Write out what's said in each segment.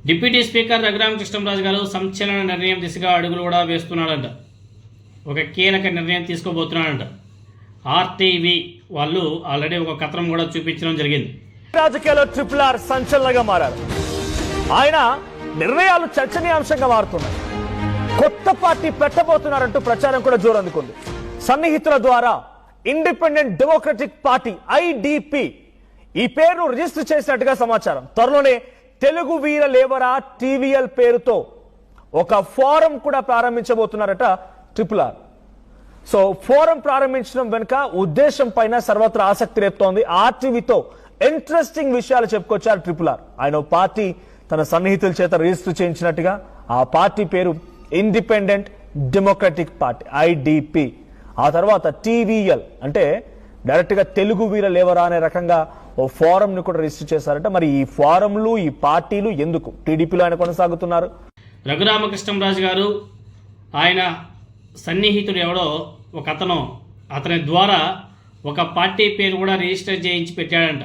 Deputy speaker Raghurama Krishnam Raju గారు సంచలన నిర్ణయం దిశగా అడుగులు కూడా వేస్తున్నాడంట. ఒక కీలక నిర్ణయం తీసుకోబోతున్నాడంట. ఆర్టీవీ వాళ్ళు ఆల్రెడీ ఒక కథనం కూడా చూపించడం జరిగింది. రాజకీయాల్లో ట్రిపుల్ ఆర్ సంచలనంగా మారారు. ఆయన నిర్ణయాలు చర్చనీయాంశంగా మారుతున్నాయి. కొత్త పార్టీ పెట్టబోతున్నారంటూ ప్రచారం కూడా జోరందుకుంది. సన్నిహితుల ద్వారా ఇండిపెండెంట్ డెమోక్రటిక్ పార్టీ ఐడిపి ఈ పేరును రిజిస్టర్ చేసినట్టుగా సమాచారం. త్వరలోనే తెలుగు వీర లేవరా టీవీఎల్ పేరుతో ఒక ఫోరం కూడా ప్రారంభించబోతున్నారట ట్రిపుల్ ఆర్. సో ఫోరం ప్రారంభించడం వెనుక ఉద్దేశం పైన సర్వత్రా ఆసక్తి రేపుతోంది. ఆర్టీవీతో ఇంట్రెస్టింగ్ విషయాలు చెప్పుకొచ్చారు ట్రిపుల్ ఆర్. ఆయన పార్టీ తన సన్నిహితుల చేత రిజిస్టర్ చేయించినట్టుగా ఆ పార్టీ పేరు ఇండిపెండెంట్ డెమోక్రటిక్ పార్టీ ఐడిపి. ఆ తర్వాత టీవీఎల్ అంటే డైరెక్ట్ గా తెలుగు వీర లేవరా అనే రకంగా ఓ ఫోరం ని కూడా రిజిస్టర్ చేశారట. మరి ఈ ఫోరంలు ఈ పార్టీలు ఎందుకు టీడీపీలో ఆయన కొనసాగుతున్నారు? రఘురామకృష్ణంరాజు గారు ఆయన సన్నిహితుడు ఎవడో ఒక అతని ద్వారా ఒక పార్టీ పేరు కూడా రిజిస్టర్ చేయించి పెట్టాడంట.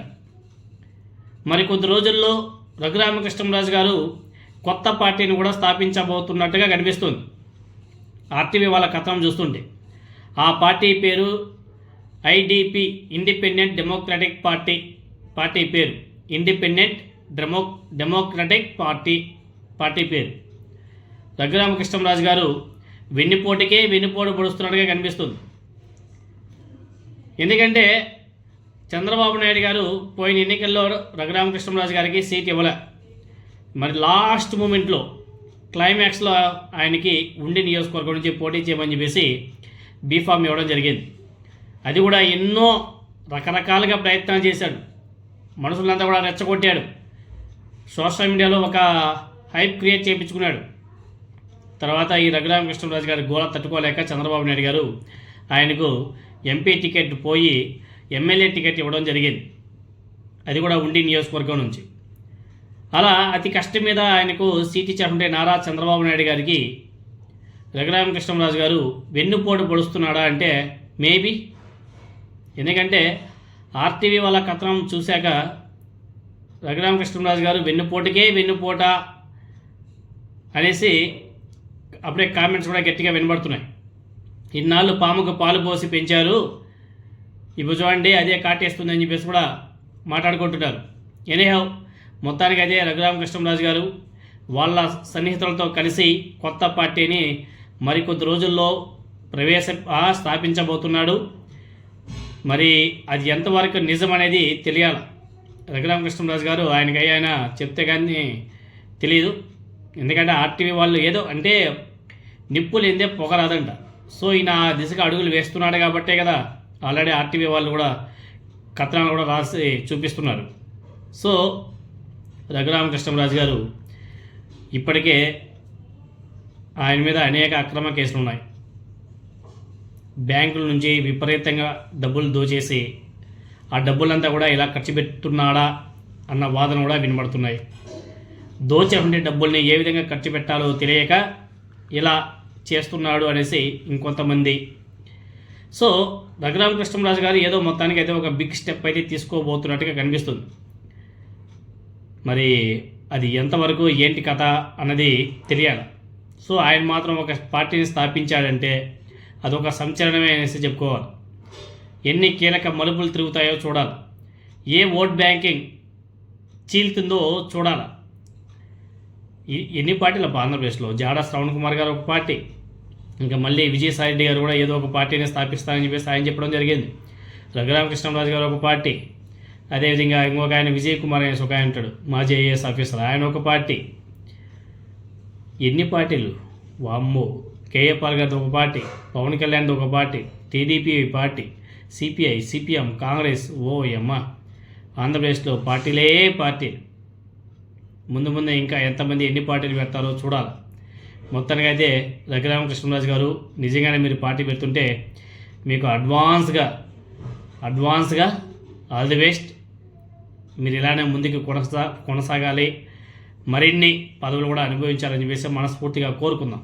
మరి కొద్ది రోజుల్లో రఘురామకృష్ణంరాజు గారు కొత్త పార్టీని కూడా స్థాపించబోతున్నట్టుగా కనిపిస్తుంది. ఆర్టీవీ వాళ్ళ కథనం చూస్తుంటే ఆ పార్టీ పేరు ఐడిపి ఇండిపెండెంట్ డెమోక్రటిక్ పార్టీ పేరు ఇండిపెండెంట్ డెమోక్రటిక్ పార్టీ పేరు. రఘురామకృష్ణంరాజు గారు వెన్నుపోటు పొడుస్తున్నట్టుగా కనిపిస్తుంది. ఎందుకంటే చంద్రబాబు నాయుడు గారు పోయిన ఎన్నికల్లో రఘురామకృష్ణంరాజు గారికి సీట్ ఇవ్వలే. మరి లాస్ట్ మూమెంట్లో క్లైమాక్స్లో ఆయనకి ఉండి నియోజకవర్గం నుంచి పోటీ చేయమని చెప్పేసి బీఫామ్ ఇవ్వడం జరిగింది. అది కూడా ఎన్నో రకరకాలుగా ప్రయత్నాలు చేశాడు. మనుషులంతా కూడా రెచ్చగొట్టాడు. సోషల్ మీడియాలో ఒక హైప్ క్రియేట్ చేయించుకున్నాడు. తర్వాత ఈ రఘురామకృష్ణంరాజు గారి గోల తట్టుకోలేక చంద్రబాబు నాయుడు గారు ఆయనకు ఎంపీ టికెట్ పోయి ఎమ్మెల్యే టికెట్ ఇవ్వడం జరిగింది. అది కూడా ఉండి నియోజకవర్గం నుంచి. అలా అతి కష్టం మీద ఆయనకు సీట్ ఇచ్చారంటే నారా చంద్రబాబు నాయుడు గారికి రఘురామకృష్ణంరాజు గారు వెన్నుపోటు పొడుస్తున్నాడా అంటే మేబీ. ఎందుకంటే ఆర్టీవీ వాళ్ళ కథనం చూశాక రఘురామకృష్ణంరాజు గారు వెన్నుపోట అనేసి అప్పుడే కామెంట్స్ కూడా గట్టిగా వినబడుతున్నాయి. ఇన్నాళ్ళు పాముకు పాలు పోసి పెంచారు, ఇప్పుడు చూడండి అదే కాటేస్తుందని చెప్పేసి కూడా మాట్లాడుకుంటున్నారు. ఎనీహౌ మొత్తానికి అదే రఘురామకృష్ణంరాజు గారు వాళ్ళ సన్నిహితులతో కలిసి కొత్త పార్టీని మరికొద్ది రోజుల్లో స్థాపించబోతున్నాడు. మరి అది ఎంతవరకు నిజం అనేది తెలియాలి. రఘురామకృష్ణంరాజు గారు ఆయన చెప్తే కానీ తెలియదు. ఎందుకంటే ఆర్టీవీ వాళ్ళు ఏదో అంటే నిప్పులు ఎందే పొగరాదంట. సో ఈయన దిశగా అడుగులు వేస్తున్నాడు కాబట్టే కదా ఆల్రెడీ ఆర్టీవీ వాళ్ళు కూడా కథనాలు కూడా రాసి చూపిస్తున్నారు. సో రఘురామకృష్ణంరాజు గారు ఇప్పటికే ఆయన మీద అనేక అక్రమ కేసులు ఉన్నాయి. బ్యాంకుల నుంచి విపరీతంగా డబ్బులు దోచేసి ఆ డబ్బులంతా కూడా ఇలా ఖర్చు పెడుతున్నాడా అన్న వాదన కూడా వినబడుతున్నాయి. దోచే డబ్బుల్ని ఏ విధంగా ఖర్చు పెట్టాలో తెలియక ఇలా చేస్తున్నాడు అనేసి ఇంకొంతమంది. సో రఘురామకృష్ణంరాజు గారు ఏదో మొత్తానికి అయితే ఒక బిగ్ స్టెప్ అయితే తీసుకోబోతున్నట్టుగా కనిపిస్తుంది. మరి అది ఎంతవరకు ఏంటి కథ అన్నది తెలియాలి. సో ఆయన మాత్రం ఒక పార్టీని స్థాపించాడంటే అదొక సంచలనమే అనేసి చెప్పుకోవాలి. ఎన్ని కీలక మలుపులు తిరుగుతాయో చూడాలి. ఏ ఓట్ బ్యాంకింగ్ చీలుతుందో చూడాలి. ఎన్ని పార్టీలు ఆంధ్రప్రదేశ్లో జాడ శ్రవణ్ కుమార్ గారు ఒక పార్టీ, ఇంకా మళ్ళీ విజయసాయిరెడ్డి గారు కూడా ఏదో ఒక పార్టీని స్థాపిస్తారని చెప్పేసి ఆయన చెప్పడం జరిగింది. రఘురామకృష్ణంరాజు గారు ఒక పార్టీ, అదేవిధంగా ఇంకొక ఆయన విజయ్ కుమార్ అనేసి ఒక ఆయన ఉంటాడు మాజీ ఐఏఎస్ ఆఫీసర్, ఆయన ఒక పార్టీ. ఎన్ని పార్టీలు వామ్మో! కేఏ పాల్ గారిది ఒక పార్టీ, పవన్ కళ్యాణ్ది ఒక పార్టీ, టీడీపీ పార్టీ, సిపిఐ, సిపిఎం, కాంగ్రెస్. ఓ అమ్మ, ఆంధ్రప్రదేశ్లో పార్టీలే పార్టీలు. ముందు ఇంకా ఎంతమంది ఎన్ని పార్టీలు పెడతారో చూడాలి. మొత్తానికి అయితే రఘురామకృష్ణంరాజు గారు నిజంగానే మీరు పార్టీ పెడుతుంటే మీకు అడ్వాన్స్గా ఆల్ ది బెస్ట్. మీరు ఇలానే ముందుకు కొనసాగాలి, మరిన్ని పదవులు కూడా అనుభవించాలని చెప్పేసి మనస్ఫూర్తిగా కోరుకుందాం.